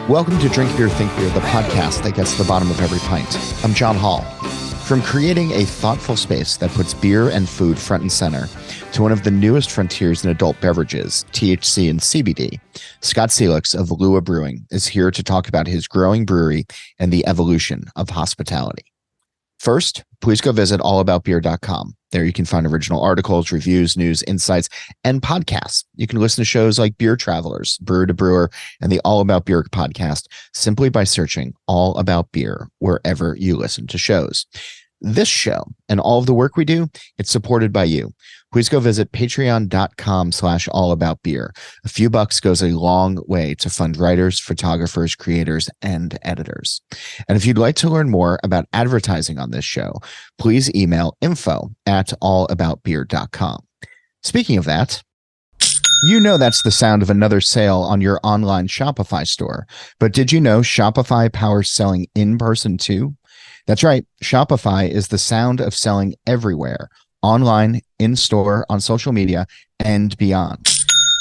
Welcome to Drink Beer, Think Beer, the podcast that gets to the bottom of every pint. I'm John Hall. From creating a thoughtful space that puts beer and food front and center to one of the newest frontiers in adult beverages, THC and CBD, Scott Selix of Lua Brewing is here to talk about his growing brewery and the evolution of hospitality. First, please go visit allaboutbeer.com. There you can find original articles, reviews, news, insights, and podcasts. You can listen to shows like Beer Travelers, Brewer to Brewer, and the All About Beer podcast simply by searching All About Beer wherever you listen to shows. This show and all of the work we do, it's supported by you. Please go visit patreon.com/allaboutbeer. A few bucks goes a long way to fund writers, photographers, creators, and editors. And if you'd like to learn more about advertising on this show, please email info@allaboutbeer.com. Speaking of that, you know that's the sound of another sale on your online Shopify store. But did you know Shopify powers selling in person too? That's right. Shopify is the sound of selling everywhere, online, in-store, on social media, and beyond.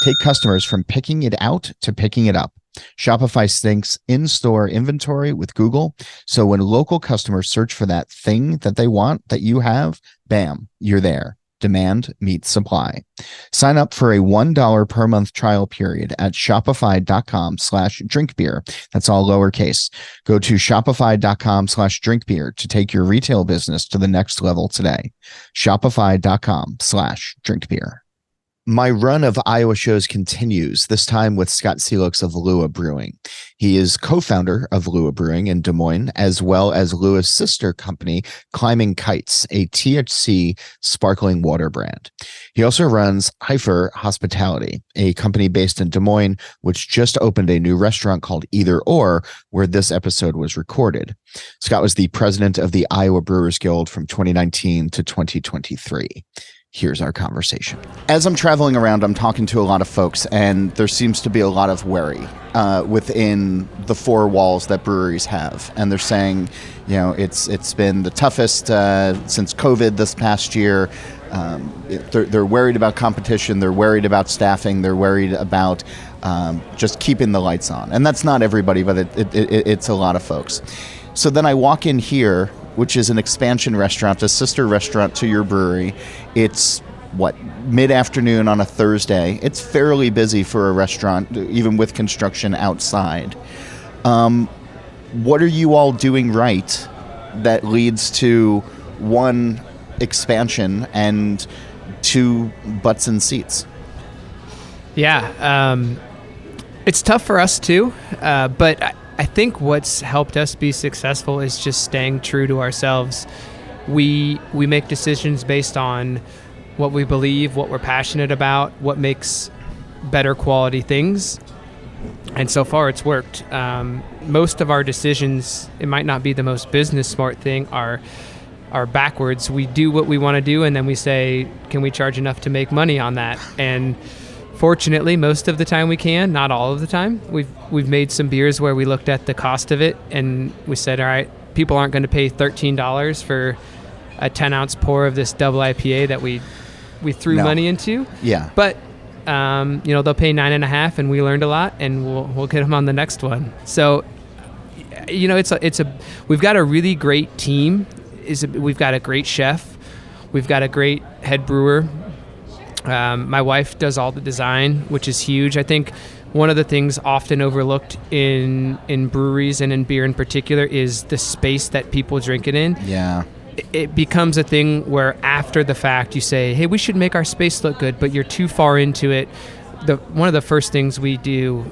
Take customers from picking it out to picking it up. Shopify syncs in-store inventory with Google, so when local customers search for that thing that they want that you have, bam, you're there. Demand meets supply. Sign up for a $1 per month trial period at shopify.com/drinkbeer. That's all lowercase. Go to shopify.com/drinkbeer to take your retail business to the next level today. Shopify.com/drinkbeer. My run of Iowa shows continues, this time with Scott Selix of Lua Brewing. He is co-founder of Lua Brewing in Des Moines, as well as Lua's sister company, Climbing Kites, a THC Sparkling Water brand. He also runs HYFR Hospitality, a company based in Des Moines, which just opened a new restaurant called Either Or, where this episode was recorded. Scott was the president of the Iowa Brewers Guild from 2019 to 2023. Here's our conversation. As I'm traveling around, I'm talking to a lot of folks, and there seems to be a lot of worry within the four walls that breweries have. And they're saying, you know, it's been the toughest since COVID this past year. They're worried about competition. They're worried about staffing. They're worried about just keeping the lights on. And that's not everybody, but it's a lot of folks. So then I walk in here, which is an expansion restaurant, a sister restaurant to your brewery. It's, mid-afternoon on a Thursday. It's fairly busy for a restaurant, even with construction outside. What are you all doing right that leads to, one, expansion, and two, butts and seats? Yeah, it's tough for us too, but I think what's helped us be successful is just staying true to ourselves. We make decisions based on what we believe, what we're passionate about, what makes better quality things. And so far it's worked. Most of our decisions, it might not be the most business smart thing, are backwards. We do what we want to do, and then we say, can we charge enough to make money on that? And fortunately, most of the time we can, not all of the time. We've made some beers where we looked at the cost of it and we said, all right, people aren't going to pay $13 for a 10-ounce pour of this double IPA that we threw money into. Yeah. But they'll pay $9.50, and we learned a lot, and we'll get them on the next one. So, we've got a really great team. We've got a great chef. We've got a great head brewer. My wife does all the design, which is huge. I think one of the things often overlooked in breweries and in beer in particular is the space that people drink it in. Yeah. It becomes a thing where after the fact you say, hey, we should make our space look good, but you're too far into it. One of the first things we do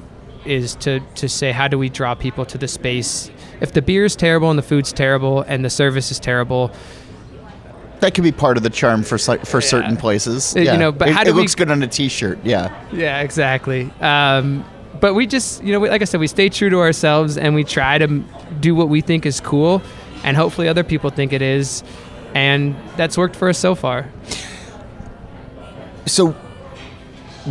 is to say, how do we draw people to the space? If the beer is terrible and the food's terrible and the service is terrible, that could be part of the charm for certain places. Yeah. But it looks good on a T-shirt. Yeah. Yeah, exactly. But we just, like I said, we stay true to ourselves, and we try to do what we think is cool, and hopefully other people think it is, and that's worked for us so far. So,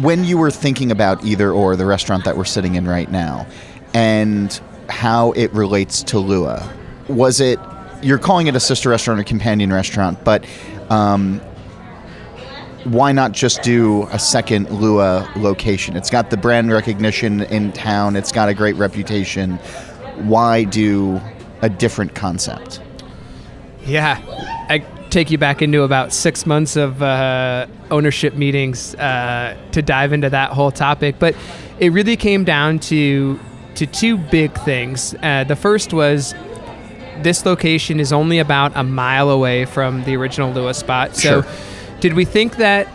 when you were thinking about Either Or, the restaurant that we're sitting in right now, and how it relates to Lua, was it? You're calling it a sister restaurant or companion restaurant, but why not just do a second Lua location? It's got the brand recognition in town. It's got a great reputation. Why do a different concept? Yeah, I take you back into about 6 months of ownership meetings to dive into that whole topic. But it really came down to two big things. The first was this location is only about a mile away from the original Lua spot. So Sure. Did we think that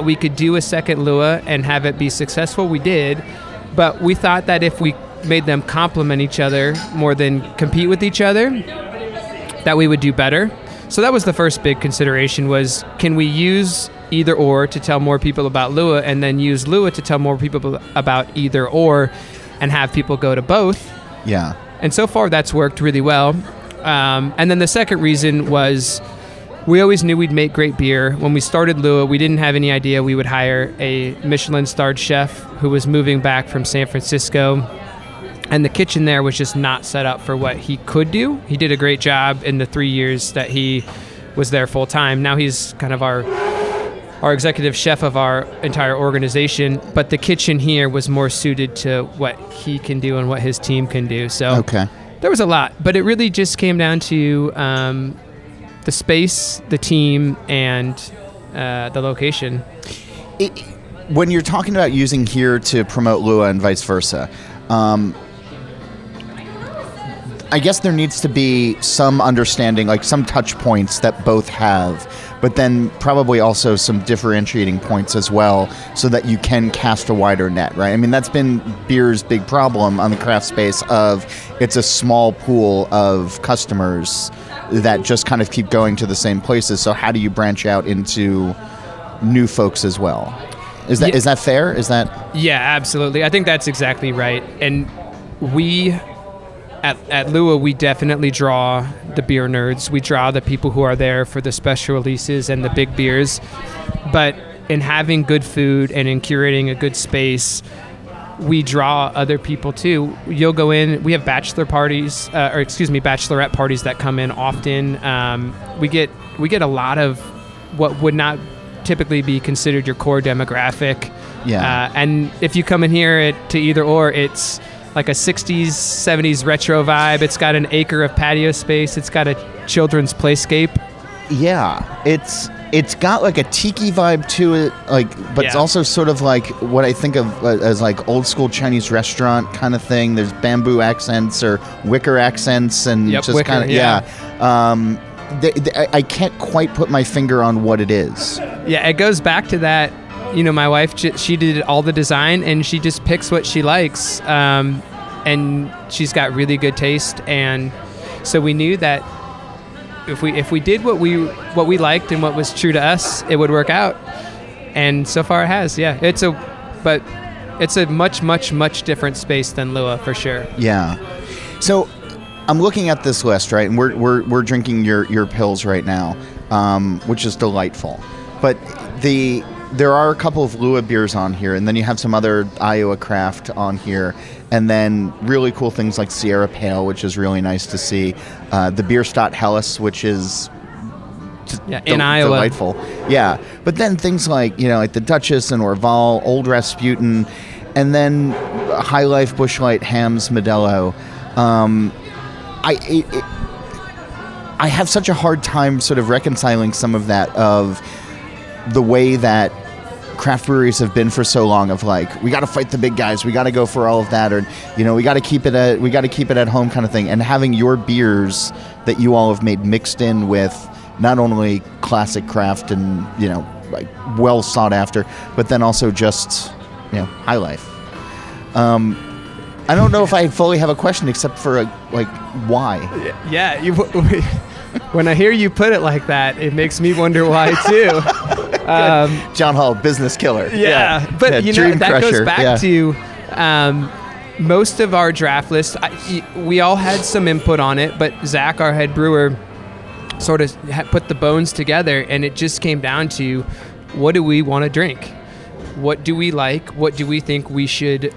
we could do a second Lua and have it be successful? We did. But we thought that if we made them complement each other more than compete with each other, that we would do better. So that was the first big consideration, was can we use either or to tell more people about Lua, and then use Lua to tell more people about either or, and have people go to both. Yeah. And so far that's worked really well. And then the second reason was we always knew we'd make great beer. When we started Lua, we didn't have any idea we would hire a Michelin-starred chef who was moving back from San Francisco. And the kitchen there was just not set up for what he could do. He did a great job in the 3 years that he was there full time. Now he's kind of our executive chef of our entire organization, but the kitchen here was more suited to what he can do and what his team can do. So Okay. there was a lot, but it really just came down to the space, the team, and the location. When you're talking about using here to promote Lua and vice versa, I guess there needs to be some understanding, like some touch points that both have, but then probably also some differentiating points as well, so that you can cast a wider net, right? I mean, that's been beer's big problem on the craft space of it's a small pool of customers that just kind of keep going to the same places. So how do you branch out into new folks as well? Is that fair? Is that? Yeah, absolutely. I think that's exactly right. And we... At Lua, we definitely draw the beer nerds. We draw the people who are there for the special releases and the big beers. But in having good food and in curating a good space, we draw other people too. You'll go in, we have bachelorette parties that come in often. We get a lot of what would not typically be considered your core demographic. Yeah. And if you come in here to either or, it's like a 60s, 70s retro vibe. It's got an acre of patio space. It's got a children's playscape. Yeah, it's got like a tiki vibe to it, but it's also sort of like what I think of as like old school Chinese restaurant kind of thing. There's bamboo accents or wicker accents, and just kind of I can't quite put my finger on what it is. Yeah, it goes back to that. You know, my wife, she did all the design, and she just picks what she likes. And she's got really good taste. And so we knew that if we did what we liked and what was true to us, it would work out. And so far it has. Yeah, it's a much, much, much different space than Lua for sure. Yeah. So I'm looking at this list, right? And we're drinking your pills right now, which is delightful. But there are a couple of Lua beers on here, and then you have some other Iowa craft on here, and then really cool things like Sierra Pale, which is really nice to see. The Bierstadt Helles, which is in Iowa. Delightful. Yeah. But then things like, like the Duchess and Orval, Old Rasputin, and then High Life Busch Light Hams Modelo. I have such a hard time sort of reconciling some of that, of the way that craft breweries have been for so long, of like, we got to fight the big guys, we got to go for all of that, or we got to keep it at home kind of thing, and having your beers that you all have made mixed in with not only classic craft and like well sought after, but then also just high life. I don't know if I fully have a question except for like why. Yeah, when I hear you put it like that, it makes me wonder why too. John Hall, business killer. Yeah. But that goes back to most of our draft list. We all had some input on it, but Zach, our head brewer, sort of put the bones together, and it just came down to, what do we want to drink? What do we like? What do we think we should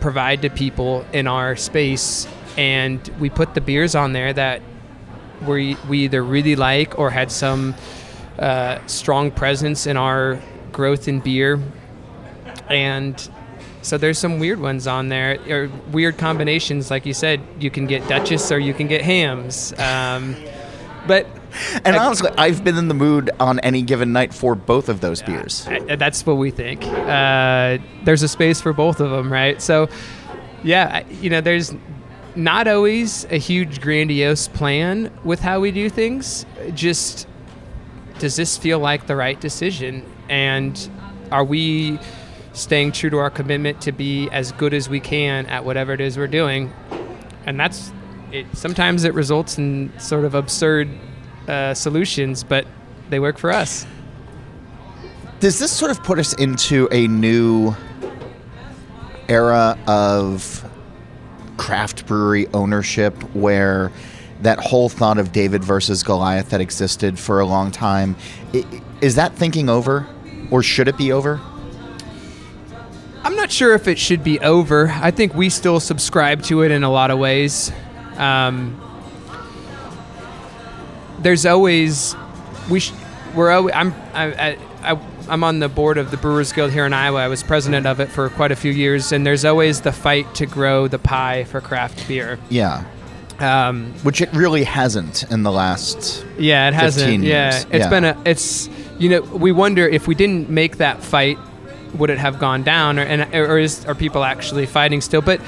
provide to people in our space? And we put the beers on there that we either really like or had some strong presence in our growth in beer. And so there's some weird ones on there, or weird combinations. Like you said, you can get Duchess or you can get Hams. Honestly, I've been in the mood on any given night for both of those beers. That's what we think. There's a space for both of them, right? So, there's not always a huge grandiose plan with how we do things. Just, does this feel like the right decision? And are we staying true to our commitment to be as good as we can at whatever it is we're doing? And that's it. Sometimes it results in sort of absurd solutions, but they work for us. Does this sort of put us into a new era of craft brewery ownership, where that whole thought of David versus Goliath that existed for a long time, is that thinking over, or should it be over? I'm not sure if it should be over. I think we still subscribe to it in a lot of ways. There's always I'm on the board of the Brewers Guild here in Iowa. I was president of it for quite a few years, and there's always the fight to grow the pie for craft beer. Yeah. Which it really hasn't in the last yeah, it 15 hasn't. years. Yeah, we wonder if we didn't make that fight, would it have gone down, are people actually fighting still? But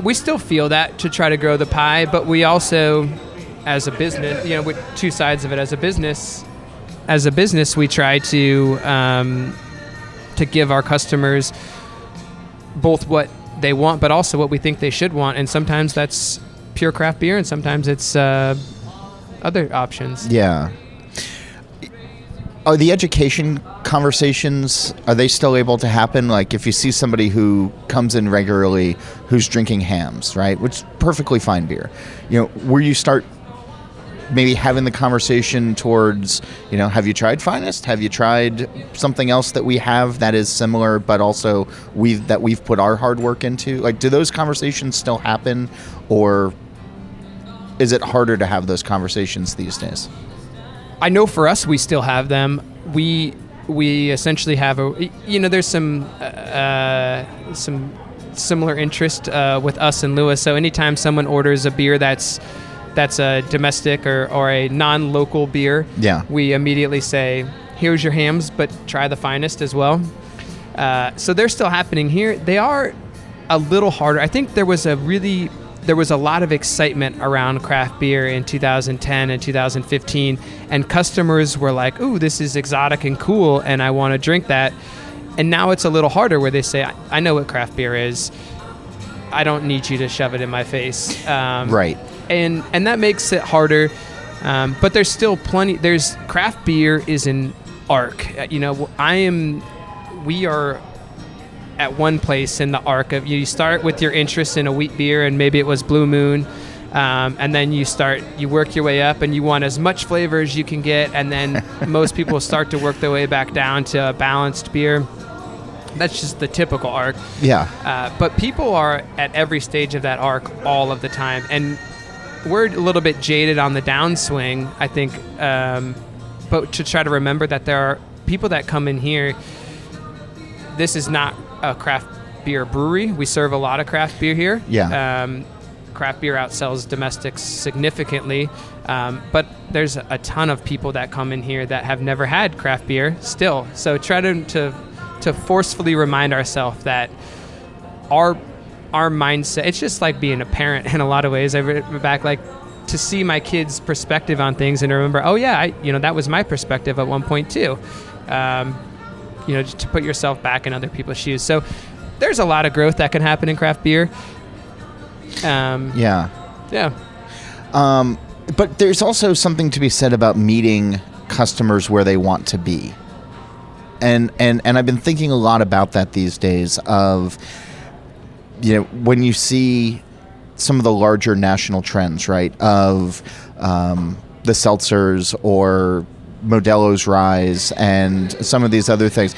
we still feel that to try to grow the pie, but we also, as a business, with two sides of it, as a business, we try to give our customers both what they want, but also what we think they should want. And sometimes that's pure craft beer, and sometimes it's other options. Yeah. Are the education conversations, are they still able to happen? Like, if you see somebody who comes in regularly who's drinking Hams, right, which is perfectly fine beer, where you start maybe having the conversation towards, have you tried Finest? Have you tried something else that we have that is similar, but also we've put our hard work into? Like, do those conversations still happen, or is it harder to have those conversations these days? I know for us, we still have them. We essentially have there's some similar interest with us and Lua. So anytime someone orders a beer that's a domestic or a non-local beer, we immediately say, here's your Hams, but try the Finest as well. So they're still happening here. They are a little harder. I think there was a lot of excitement around craft beer in 2010 and 2015, and customers were like, ooh, this is exotic and cool, and I want to drink that. And now it's a little harder, where they say, I know what craft beer is. I don't need you to shove it in my face. Right. And that makes it harder. But there's still plenty. Craft beer is an arc. We are at one place in the arc of, you start with your interest in a wheat beer, and maybe it was Blue Moon, and then you work your way up, and you want as much flavor as you can get, and then most people start to work their way back down to a balanced beer. That's just the typical arc. Yeah. But people are at every stage of that arc all of the time, and we're a little bit jaded on the downswing, I think, but to try to remember that there are people that come in here. This is not a craft beer brewery. We serve a lot of craft beer here. Yeah. Craft beer outsells domestics significantly, but there's a ton of people that come in here that have never had craft beer still. So try to forcefully remind ourselves that our mindset, it's just like being a parent in a lot of ways. I remember back, like, to see my kids' perspective on things and to remember, oh yeah, that was my perspective at one point too. Just to put yourself back in other people's shoes. So there's a lot of growth that can happen in craft beer. Yeah. But there's also something to be said about meeting customers where they want to be. And I've been thinking a lot about that these days of, when you see some of the larger national trends, right, of the seltzers or Modelo's rise and some of these other things.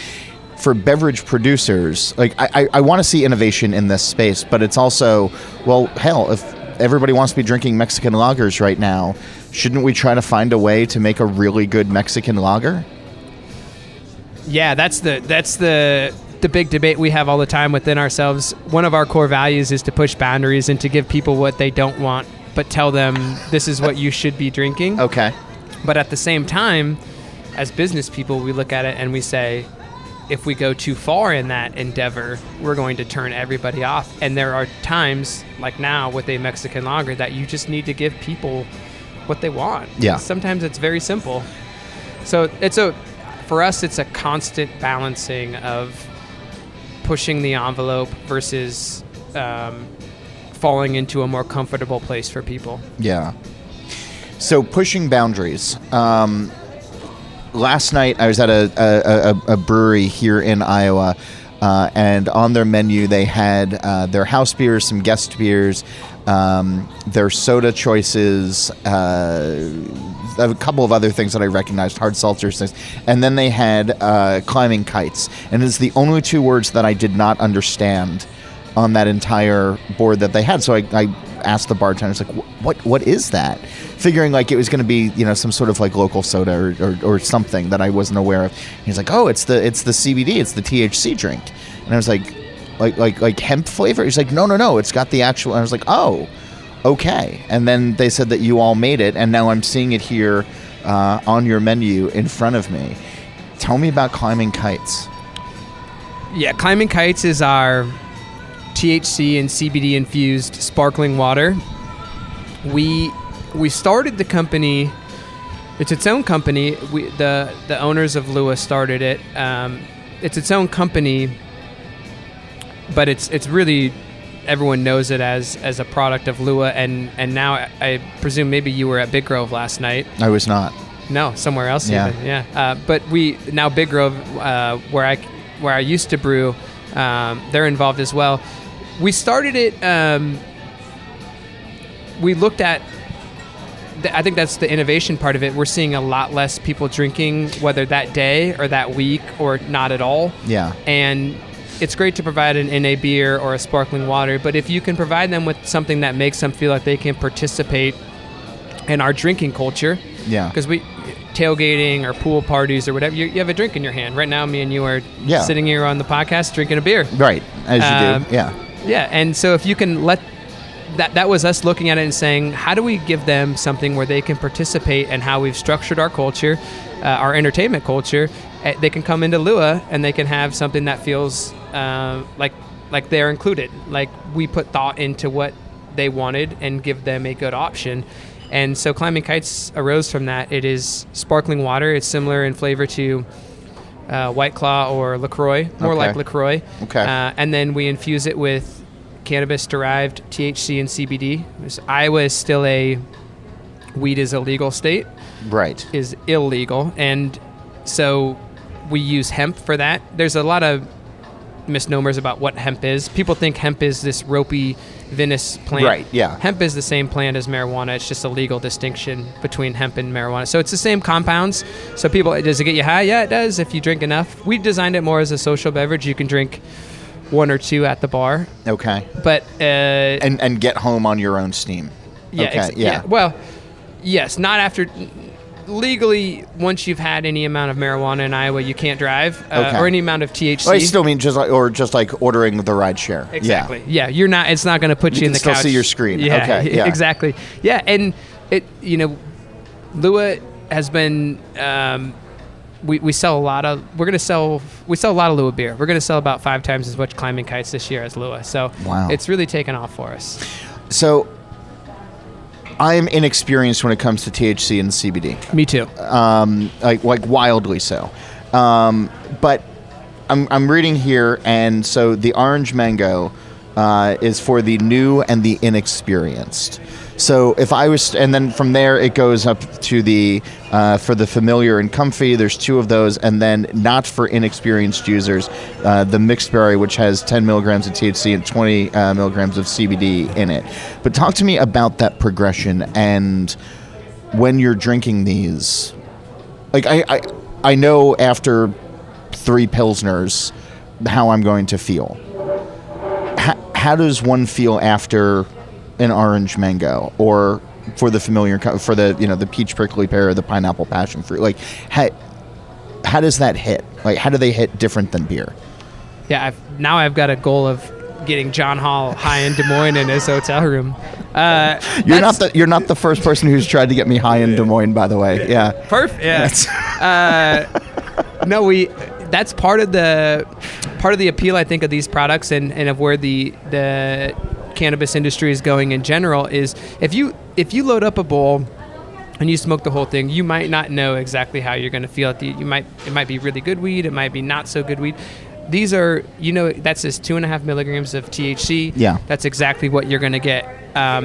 For beverage producers, like, I want to see innovation in this space, but it's also, well, hell, if everybody wants to be drinking Mexican lagers right now. Shouldn't we try to find a way to make a really good Mexican lager? Yeah, that's the big debate we have all the time within ourselves. One of our core values is to push boundaries and to give people what they don't want, but tell them this is what you should be drinking. Okay. But at the same time, as business people, we look at it and we say, if we go too far in that endeavor, we're going to turn everybody off. And there are times, like now with a Mexican lager, that you just need to give people what they want. Yeah. Sometimes it's very simple. So for us, it's a constant balancing of pushing the envelope versus falling into a more comfortable place for people. Yeah. So pushing boundaries. Last night I was at a brewery here in Iowa, and on their menu they had their house beers, some guest beers, their soda choices, a couple of other things that I recognized, hard seltzers, things. And then they had climbing kites. And it's the only two words that I did not understand on that entire board that they had. So I asked the bartender, like, what is that? Figuring like it was going to be, some sort of like local soda or something that I wasn't aware of. And he's like, oh, it's the CBD, it's the THC drink. And I was like hemp flavor? He's like, no, it's got the actual. And I was like, oh, okay. And then they said that you all made it, and now I'm seeing it here on your menu in front of me. Tell me about Climbing Kites. Yeah, Climbing Kites is our THC and CBD infused sparkling water. We started the company. It's its own company. The owners of Lua started it. It's its own company, but it's really, everyone knows it as a product of Lua, and now I presume maybe you were at Big Grove last night. I was not. No, somewhere else. Yeah. Even. Yeah. But we now Big Grove, where I used to brew, they're involved as well. We started it. We looked at. I think that's the innovation part of it. We're seeing a lot less people drinking, whether that day or that week or not at all. Yeah. And it's great to provide an NA beer or a sparkling water, but if you can provide them with something that makes them feel like they can participate in our drinking culture. Yeah. Because tailgating or pool parties or whatever, you have a drink in your hand. Right now, me and you are sitting here on the podcast drinking a beer. Right, as you do. Yeah. Yeah, and so if you can let that was us looking at it and saying, how do we give them something where they can participate in how we've structured our culture, our entertainment culture. They can come into Lua and they can have something that feels like they're included. Like we put thought into what they wanted and give them a good option. And so Climbing Kites arose from that. It is sparkling water. It's similar in flavor to White Claw or LaCroix, more like LaCroix. Okay. And then we infuse it with cannabis-derived THC and CBD. Iowa is still a weed is illegal state. Right. Is illegal. And so we use hemp for that. There's a lot of misnomers about what hemp is. People think hemp is this ropey, vinous plant. Right, yeah. Hemp is the same plant as marijuana. It's just a legal distinction between hemp and marijuana. So it's the same compounds. So people, does it get you high? Yeah, it does if you drink enough. We designed it more as a social beverage. You can drink one or two at the bar. Okay. But and get home on your own steam. Yeah. Okay, yeah. Well, yes, not after. Legally, once you've had any amount of marijuana in Iowa, you can't drive, or any amount of THC. Well, I still mean just like ordering the ride share. Exactly. Yeah, you're not. It's not going to put you in the couch. You can still see your screen. Yeah, okay. Yeah. Exactly. Yeah, and Lua has been. We sell a lot of. We sell a lot of Lua beer. We're going to sell about 5 times as much Climbing Kites this year as Lua. So It's really taken off for us. So I am inexperienced when it comes to THC and CBD. Me too. Like wildly so. But I'm reading here, and so the orange mango is for the new and the inexperienced. So if I was, and then from there it goes up to the for the familiar and comfy. There's 2 of those, and then not for inexperienced users, the mixed berry, which has 10 milligrams of THC and 20 milligrams of CBD in it. But talk to me about that progression, and when you're drinking these, like I know after 3 Pilsners how I'm going to feel. How does one feel after an orange mango, or for the familiar, for the, the peach prickly pear or the pineapple passion fruit? Like, how does that hit? Like, how do they hit different than beer? Yeah, I've got a goal of getting John Hall high in Des Moines in his hotel room. You're not the first person who's tried to get me high in Des Moines, by the way. Yeah. Perfect. Yeah. No, that's part of the appeal, I think, of these products and of where the cannabis industry is going in general is if you load up a bowl and you smoke the whole thing, you might not know exactly how you're going to feel. It might be really good weed. It might be not so good weed. These are, that says 2.5 milligrams of THC. Yeah. That's exactly what you're going to get.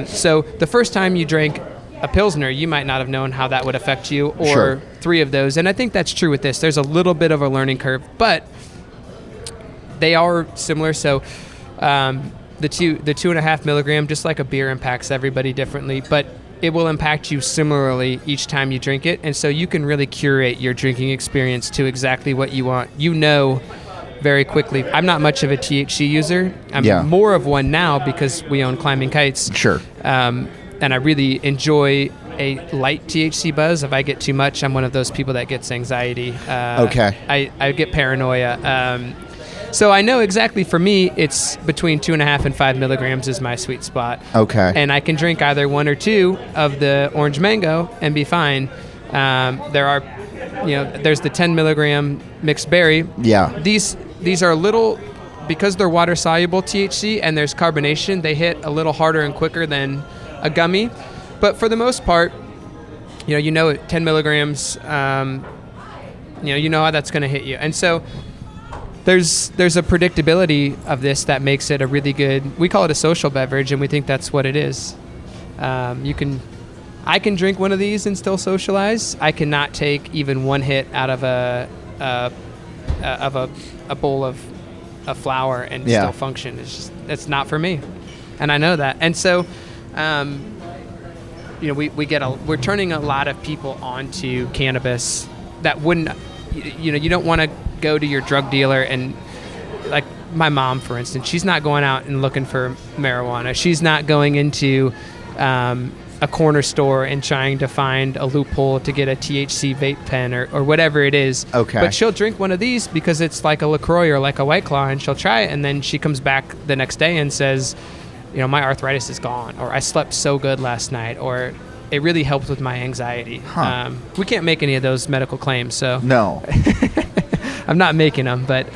So the first time you drank a Pilsner, you might not have known how that would affect you, or Sure. 3 of those. And I think that's true with this. There's a little bit of a learning curve, but they are similar. So the 2.5 milligram, just like a beer, impacts everybody differently, but it will impact you similarly each time you drink it. And so you can really curate your drinking experience to exactly what you want. Very quickly. I'm not much of a THC user. I'm more of one now because we own Climbing Kites. Sure. And I really enjoy a light THC buzz. If I get too much, I'm one of those people that gets anxiety. Okay. I get paranoia. So I know exactly, for me, it's between 2.5 and 5 milligrams is my sweet spot. Okay. And I can drink either 1 or 2 of the orange mango and be fine. There's the 10 milligram mixed berry. Yeah. These are a little, because they're water soluble THC and there's carbonation, they hit a little harder and quicker than a gummy. But for the most part, 10 milligrams, how that's going to hit you. And so there's a predictability of this that makes it a really good, we call it a social beverage, and we think that's what it is. I can drink one of these and still socialize. I cannot take even one hit out of a bowl of flour and still function. It's not for me, and I know that. And so, we're turning a lot of people onto cannabis that wouldn't. You don't want to go to your drug dealer and, like my mom, for instance, she's not going out and looking for marijuana. She's not going into a corner store and trying to find a loophole to get a THC vape pen or whatever it is. Okay. But she'll drink one of these because it's like a LaCroix or like a White Claw, and she'll try it, and then she comes back the next day and says, my arthritis is gone, or I slept so good last night, or it really helped with my anxiety. Huh. We can't make any of those medical claims, so No. I'm not making them, but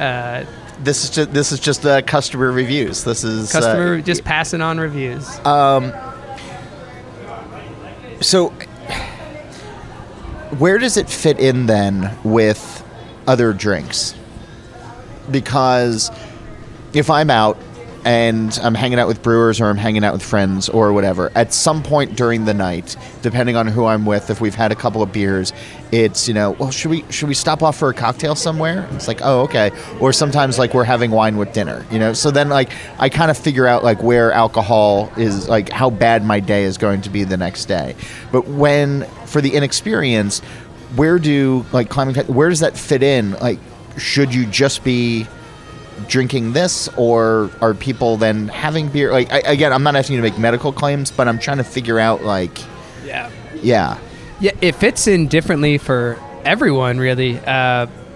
This is just customer reviews. This is just passing on reviews. So, where does it fit in then with other drinks? Because if I'm out and I'm hanging out with brewers or I'm hanging out with friends or whatever, at some point during the night, depending on who I'm with, if we've had a couple of beers, it's, should we stop off for a cocktail somewhere? It's like, oh, okay. Or sometimes like we're having wine with dinner, so then like I kind of figure out like where alcohol is, like how bad my day is going to be the next day. But for the inexperienced, where does that fit in? Like, should you just be drinking this, or are people then having beer? Like, again, I'm not asking you to make medical claims, but I'm trying to figure out, like, yeah, it fits in differently for everyone, really.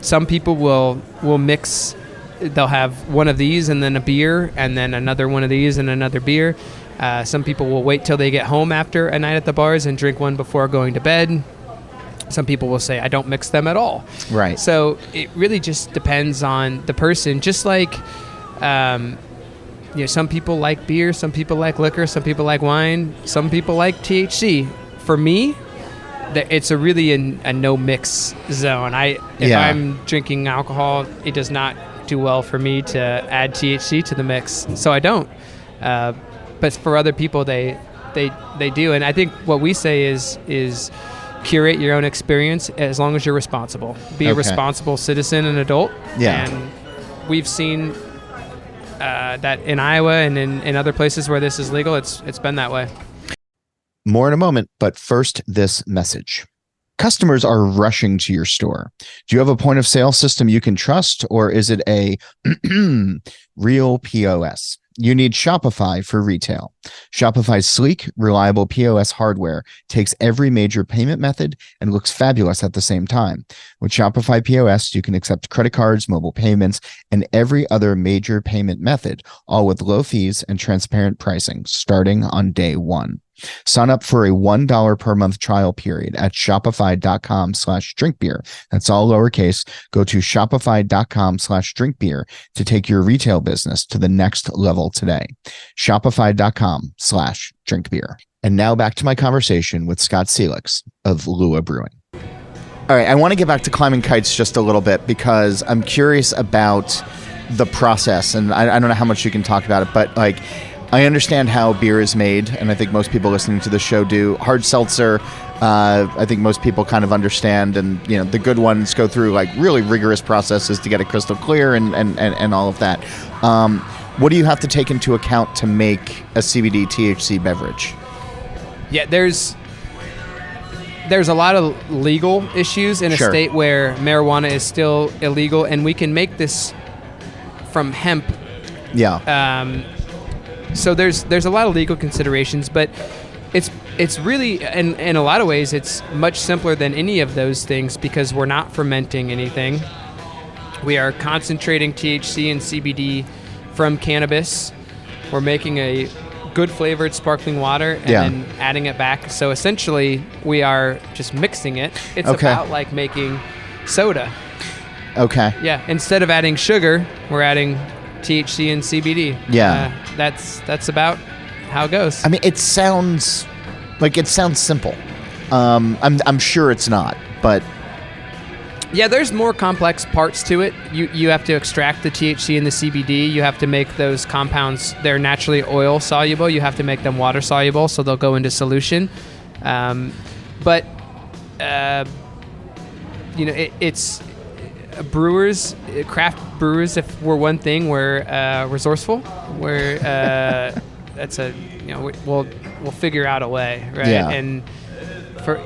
Some people will mix. They'll have one of these and then a beer, and then another one of these and another beer. Some people will wait till they get home after a night at the bars and drink one before going to bed. Some people will say, I don't mix them at all. Right. So it really just depends on the person. Just like, some people like beer, some people like liquor, some people like wine, some people like THC. For me, it's a really a no mix zone. If I'm drinking alcohol, it does not do well for me to add THC to the mix. So I don't. But for other people, they do. And I think what we say is curate your own experience as long as you're responsible. Be a responsible citizen and adult. Yeah. And we've seen that in Iowa and in other places where this is legal, it's been that way. More in a moment, but first, this message. Customers are rushing to your store. Do you have a point of sale system you can trust, or is it a real POS? You need Shopify for retail. Shopify's sleek, reliable POS hardware takes every major payment method and looks fabulous at the same time. With Shopify POS, you can accept credit cards, mobile payments, and every other major payment method, all with low fees and transparent pricing starting on day one. Sign up for a $1 per month trial period at shopify.com/drinkbeer. That's all lowercase. Go to shopify.com/drinkbeer to take your retail business to the next level today. Shopify.com/drinkbeer. And now back to my conversation with Scott Selix of Lua Brewing. All right, I want to get back to climbing kites just a little bit because I'm curious about the process, and I don't know how much you can talk about it, but like, I understand how beer is made, and I think most people listening to the show do. Hard seltzer, I think most people kind of understand, and the good ones go through like really rigorous processes to get it crystal clear and all of that. What do you have to take into account to make a CBD THC beverage? Yeah, there's a lot of legal issues in a state where marijuana is still illegal, and we can make this from hemp. Yeah. So there's a lot of legal considerations, but it's really, in a lot of ways, it's much simpler than any of those things because we're not fermenting anything. We are concentrating THC and CBD from cannabis. We're making a good flavored sparkling water and then adding it back. So essentially, we are just mixing it. It's about like making soda. Okay. Yeah. Instead of adding sugar, we're adding THC and CBD. Yeah. That's about how it goes. I mean, it sounds simple. I'm sure it's not, but yeah, there's more complex parts to it. You have to extract the THC and the CBD. You have to make those compounds, they're naturally oil soluble. You have to make them water soluble, so they'll go into solution. But it's brewers, craft brewers, if we're one thing, we're resourceful. We're that's a we'll figure out a way, right? Yeah. And for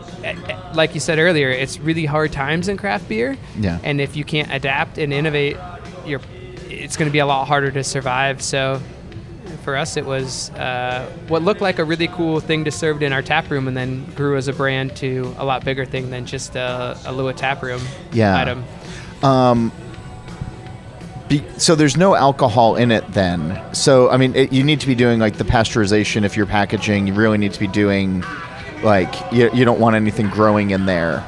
like you said earlier, it's really hard times in craft beer. Yeah. And if you can't adapt and innovate, it's going to be a lot harder to survive. So for us, it was what looked like a really cool thing to serve in our tap room, and then grew as a brand to a lot bigger thing than just a Lua tap room item. So there's no alcohol in it then. So, I mean, you need to be doing like the pasteurization if you're packaging. You really need to be doing like, you don't want anything growing in there.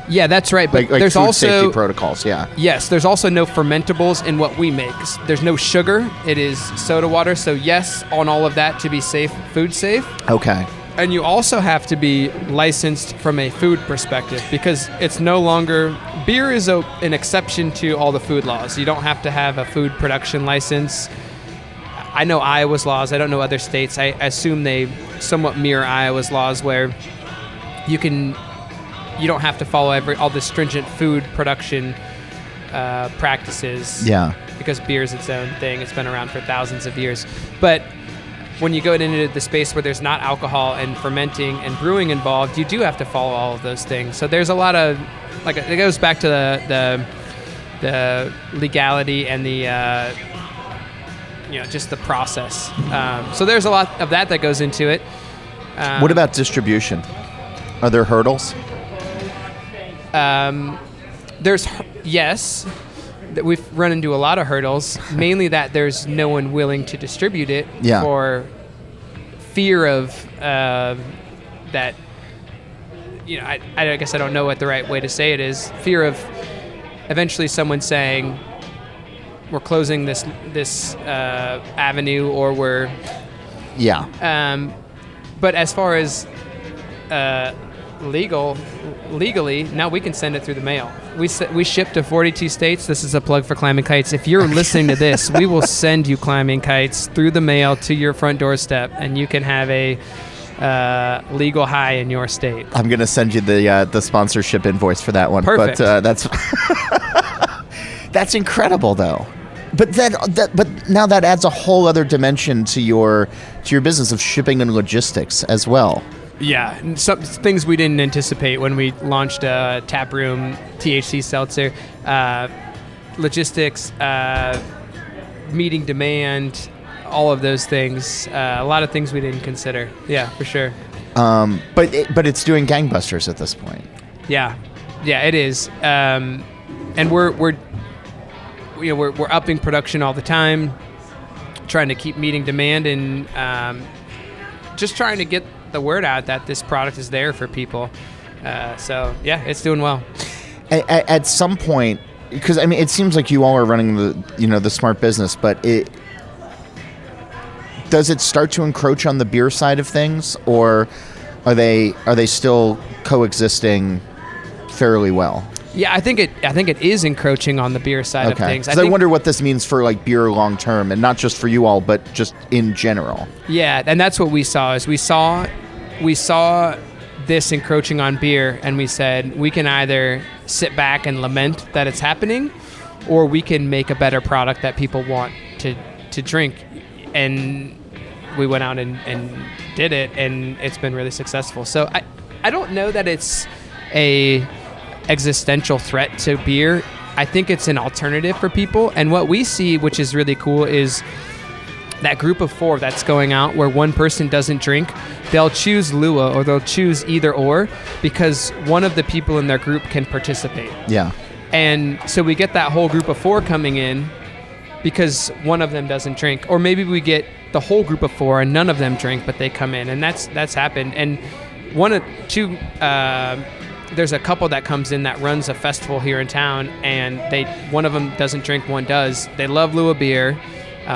Yeah, that's right. But like there's food also safety protocols. Yeah. Yes, there's also no fermentables in what we make. There's no sugar. It is soda water. So yes, on all of that to be safe, food safe. Okay. And you also have to be licensed from a food perspective because it's no longer, beer is an exception to all the food laws. You don't have to have a food production license. I know Iowa's laws. I don't know other states. I assume they somewhat mirror Iowa's laws where you don't have to follow all the stringent food production practices. Yeah. Because beer is its own thing. It's been around for thousands of years. But when you go into the space where there's not alcohol and fermenting and brewing involved, you do have to follow all of those things. So there's a lot of, like, it goes back to the legality and the just the process. So there's a lot of that goes into it. What about distribution? Are there hurdles? Yes. We've run into a lot of hurdles, mainly that there's no one willing to distribute it for fear of that. I guess I don't know what the right way to say it is. Fear of eventually someone saying we're closing this avenue, or we're But as far as legally, now we can send it through the mail. We ship to 42 states. This is a plug for Climbing Kites. If you're listening to this, we will send you Climbing Kites through the mail to your front doorstep, and you can have a legal high in your state. I'm going to send you the sponsorship invoice for that one. Perfect. But that's incredible, though. But but now that adds a whole other dimension to your business of shipping and logistics as well. Yeah, some things we didn't anticipate when we launched a taproom THC seltzer. Logistics, meeting demand, all of those things. A lot of things we didn't consider. Yeah, for sure. But it's doing gangbusters at this point. Yeah, it is. And we're upping production all the time, trying to keep meeting demand, and just trying to get the word out that this product is there for people. So yeah, it's doing well. At some point, because I mean, it seems like you all are running the smart business, but does it start to encroach on the beer side of things, or are they still coexisting fairly well? Yeah, I think it is encroaching on the beer side of things. I wonder what this means for like beer long term, and not just for you all, but just in general. Yeah, and that's what we saw. Is we saw this encroaching on beer, and we said we can either sit back and lament that it's happening, or we can make a better product that people want to drink. And we went out and did it, and it's been really successful. So I don't know that it's a existential threat to beer. I think it's an alternative for people. And what we see, which is really cool, is that group of 4 that's going out where one person doesn't drink, they'll choose Lua or they'll choose either or, because one of the people in their group can participate. Yeah. And so we get that whole group of 4 coming in because one of them doesn't drink. Or maybe we get the whole group of 4 and none of them drink, but they come in. And that's happened. And there's a couple that comes in that runs a festival here in town, and one of them doesn't drink, one does. They love Lua beer.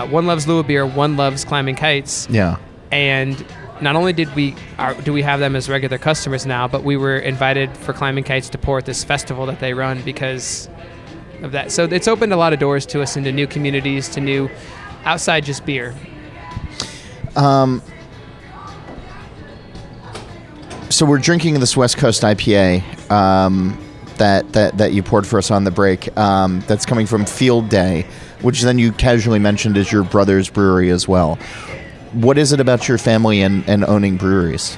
One loves Lua beer, one loves Climbing Kites. Yeah. And not only do we have them as regular customers now, but we were invited for Climbing Kites to pour at this festival that they run because of that. So it's opened a lot of doors to us into new communities, to new outside just beer. So we're drinking this West Coast IPA that you poured for us on the break. That's coming from Field Day, which then you casually mentioned is your brother's brewery as well. What is it about your family and owning breweries?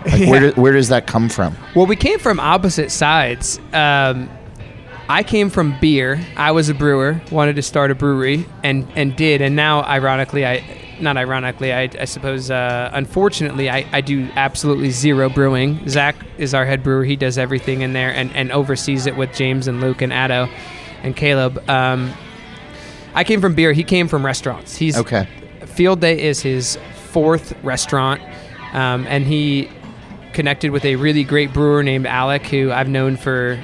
Like, where does that come from? Well, we came from opposite sides. I came from beer. I was a brewer, wanted to start a brewery, and did. And now, unfortunately, I do absolutely zero brewing. Zach is our head brewer. He does everything in there and oversees it with James and Luke and Addo and Caleb. I came from beer. He came from restaurants. Field Day is his 4th restaurant, and he connected with a really great brewer named Alec, who I've known for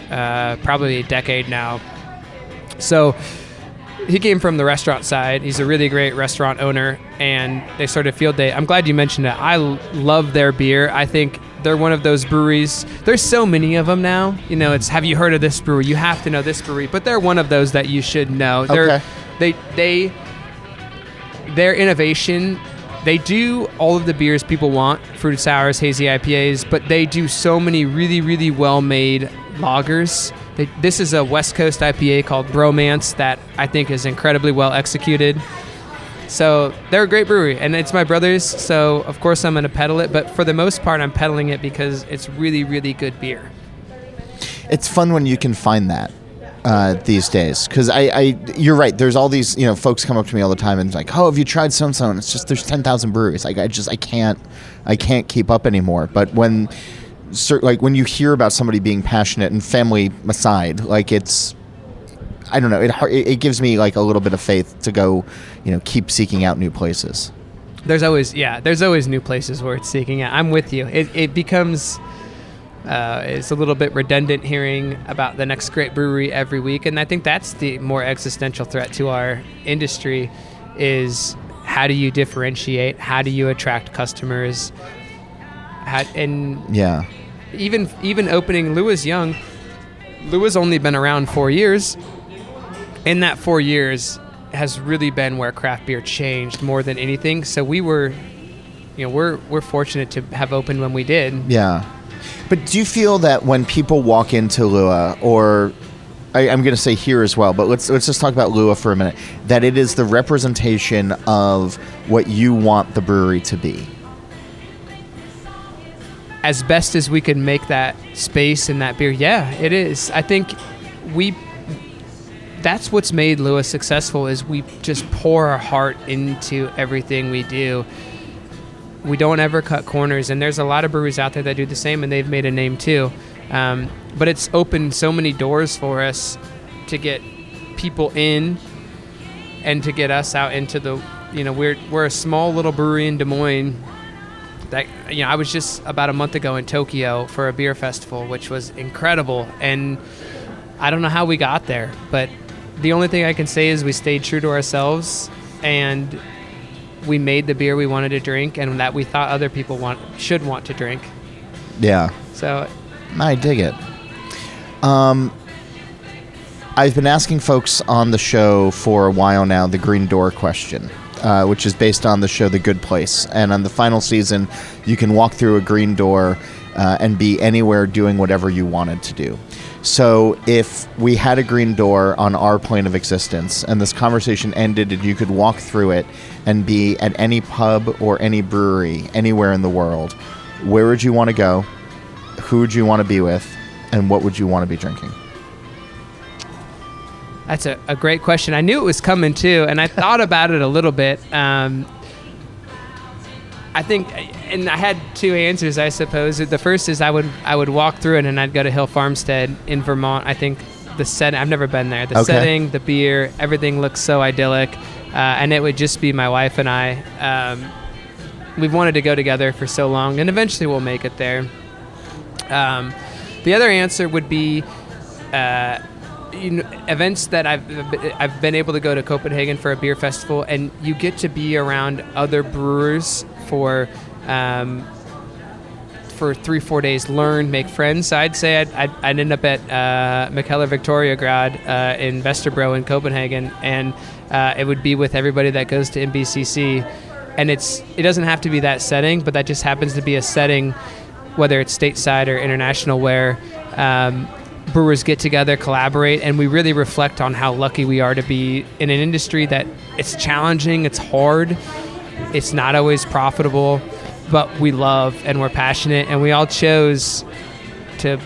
probably a decade now. So he came from the restaurant side. He's a really great restaurant owner, and they started Field Day. I'm glad you mentioned it. I love their beer. I think they're one of those breweries. There's so many of them now. You know, it's, have you heard of this brewery? You have to know this brewery. But they're one of those that you should know. Their innovation, they do all of the beers people want, fruited sours, hazy IPAs, but they do so many really, really well-made lagers. This is a West Coast IPA called Bromance that I think is incredibly well executed. So they're a great brewery, and it's my brother's, so of course I'm going to peddle it, but for the most part I'm peddling it because it's really, really good beer. It's fun when you can find that these days, because you're right, there's all these, folks come up to me all the time and it's like, oh, have you tried so-and-so? And it's just, there's 10,000 breweries. Like, I can't keep up anymore. But when you hear about somebody being passionate, and family aside, like, it's, I don't know, it gives me like a little bit of faith to go, keep seeking out new places. There's always new places where it's seeking out. I'm with you. It becomes, it's a little bit redundant hearing about the next great brewery every week. And I think that's the more existential threat to our industry is, how do you differentiate? How do you attract customers? Even opening Lua's young. Lua's only been around 4 years. In that 4 years has really been where craft beer changed more than anything. So we're fortunate to have opened when we did. Yeah. But do you feel that when people walk into Lua, or I'm going to say here as well, but let's just talk about Lua for a minute, that it is the representation of what you want the brewery to be? As best as we can make that space and that beer, yeah, it is. I think that's what's made Lua successful, is we just pour our heart into everything we do. We don't ever cut corners, and there's a lot of breweries out there that do the same, and they've made a name too. But it's opened so many doors for us to get people in and to get us out into the, we're a small little brewery in Des Moines that, I was just about a month ago in Tokyo for a beer festival, which was incredible. And I don't know how we got there, but the only thing I can say is we stayed true to ourselves, and we made the beer we wanted to drink and that we thought other people should want to drink. Yeah. So I dig it. I've been asking folks on the show for a while now the green door question, which is based on the show The Good Place. And on the final season, you can walk through a green door and be anywhere doing whatever you wanted to do. So if we had a green door on our plane of existence and this conversation ended and you could walk through it and be at any pub or any brewery anywhere in the world, where would you want to go? Who would you want to be with? And what would you want to be drinking? That's a great question. I knew it was coming too, and I thought about it a little bit. I think, and I had two answers, I suppose. The first is I would walk through it and I'd go to Hill Farmstead in Vermont. I think the setting, I've never been there. The setting, the beer, everything looks so idyllic, and it would just be my wife and I. We've wanted to go together for so long, and eventually we'll make it there. The other answer would be events that I've been able to go to Copenhagen for a beer festival, and you get to be around other brewers for 3-4 days, learn, make friends. So I'd say I'd end up at Mikkeller Victoria Grad in Vesterbro in Copenhagen, and it would be with everybody that goes to MBCC. And it doesn't have to be that setting, but that just happens to be a setting, whether it's stateside or international, where brewers get together, collaborate, and we really reflect on how lucky we are to be in an industry that it's challenging, it's hard, it's not always profitable, but we love and we're passionate, and we all chose to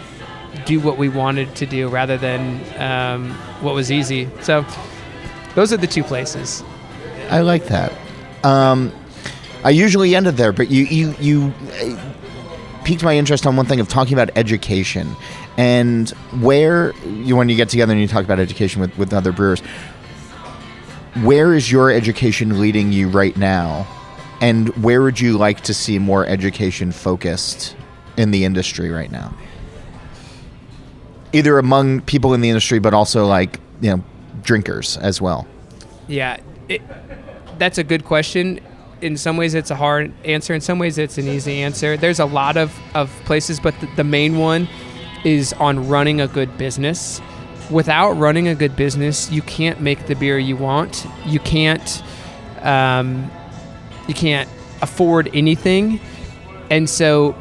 do what we wanted to do rather than what was easy. So those are the two places. I like that. I usually end it there, but you piqued my interest on one thing of talking about education, and when you get together and you talk about education with other brewers, where is your education leading you right now, and where would you like to see more education focused in the industry right now? Either among people in the industry, but also drinkers as well. Yeah, that's a good question. In some ways it's a hard answer. In some ways it's an easy answer. There's a lot of places, but the main one is on running a good business. Without running a good business, you can't make the beer you want. You can't afford anything. And so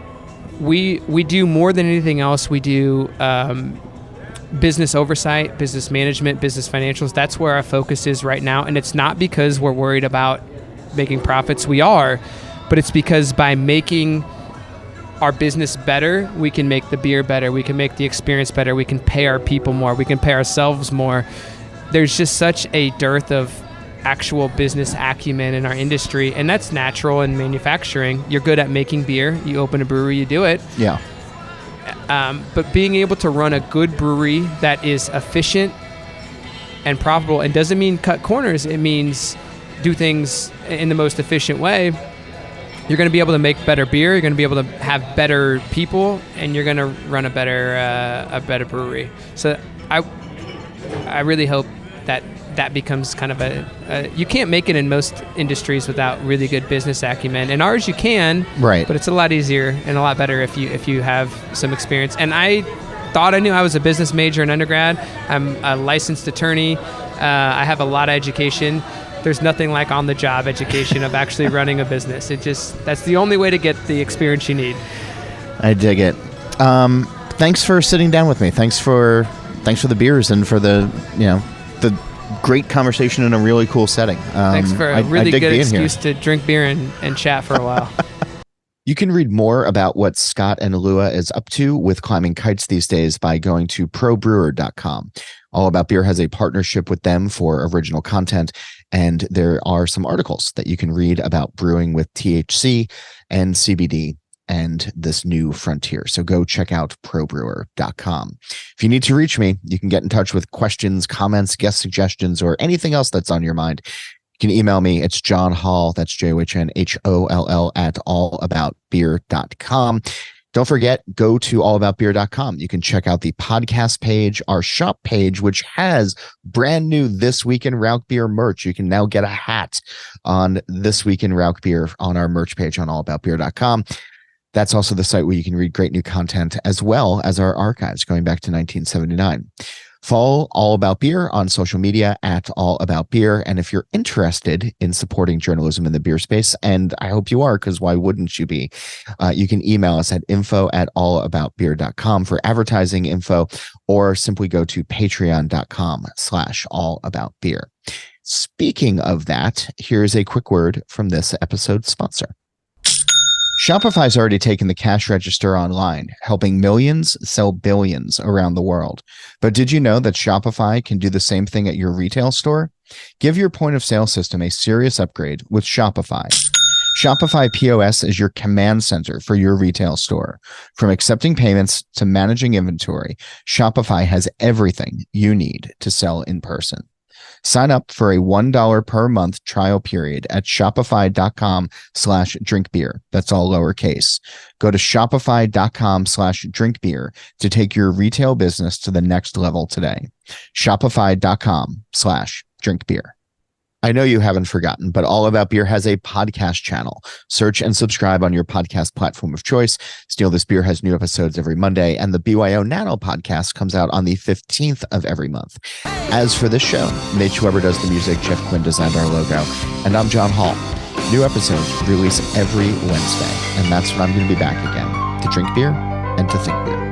we do more than anything else. We do business oversight, business management, business financials. That's where our focus is right now. And it's not because we're worried about making profits. We are, but it's because by making our business better, we can make the beer better, we can make the experience better, we can pay our people more, we can pay ourselves more. There's just such a dearth of actual business acumen in our industry, and that's natural in manufacturing. You're good at making beer, you open a brewery, you do it. Yeah. But being able to run a good brewery that is efficient and profitable, and doesn't mean cut corners, it means do things in the most efficient way. You're going to be able to make better beer, you're going to be able to have better people, and you're going to run a better brewery. So I really hope that becomes kind of you can't make it in most industries without really good business acumen. In ours you can, right? But it's a lot easier and a lot better if you have some experience. And I thought I knew. I was a business major in undergrad. I'm a licensed attorney. I have a lot of education. There's nothing like on-the-job education of actually running a business. That's the only way to get the experience you need. I dig it. Thanks for sitting down with me. Thanks for the beers and for the great conversation in a really cool setting. Thanks for a really good excuse to drink beer and chat for a while. You can read more about what Scott and Lua is up to with climbing kites these days by going to probrewer.com. All About Beer has a partnership with them for original content, and there are some articles that you can read about brewing with THC and CBD and this new frontier. So go check out probrewer.com. If you need to reach me, you can get in touch with questions, comments, guest suggestions, or anything else that's on your mind. You can email me. It's John Hall. That's JOHNHOLL at allaboutbeer.com. Don't forget, go to allaboutbeer.com. You can check out the podcast page, our shop page, which has brand new This Week in Rauch Beer merch. You can now get a hat on This Week in Rauch Beer on our merch page on allaboutbeer.com. That's also the site where you can read great new content as well as our archives going back to 1979. Follow All About Beer on social media at All About Beer. And if you're interested in supporting journalism in the beer space, and I hope you are, because why wouldn't you be? You can email us at info@allaboutbeer.com for advertising info, or simply go to patreon.com/allaboutbeer. Speaking of that, here's a quick word from this episode's sponsor. Shopify's already taken the cash register online, helping millions sell billions around the world. But did you know that Shopify can do the same thing at your retail store? Give your point of sale system a serious upgrade with Shopify. Shopify POS is your command center for your retail store. From accepting payments to managing inventory, Shopify has everything you need to sell in person. Sign up for a $1 per month trial period at shopify.com/drinkbeer. That's all lowercase. Go to shopify.com/drinkbeer to take your retail business to the next level today. Shopify.com/drinkbeer. I know you haven't forgotten, but All About Beer has a podcast channel. Search and subscribe on your podcast platform of choice. Steal This Beer has new episodes every Monday, and the BYO Nano podcast comes out on the 15th of every month. As for this show, Nate Weber does the music, Jeff Quinn designed our logo, and I'm John Hall. New episodes release every Wednesday, and that's when I'm going to be back again to drink beer and to think beer.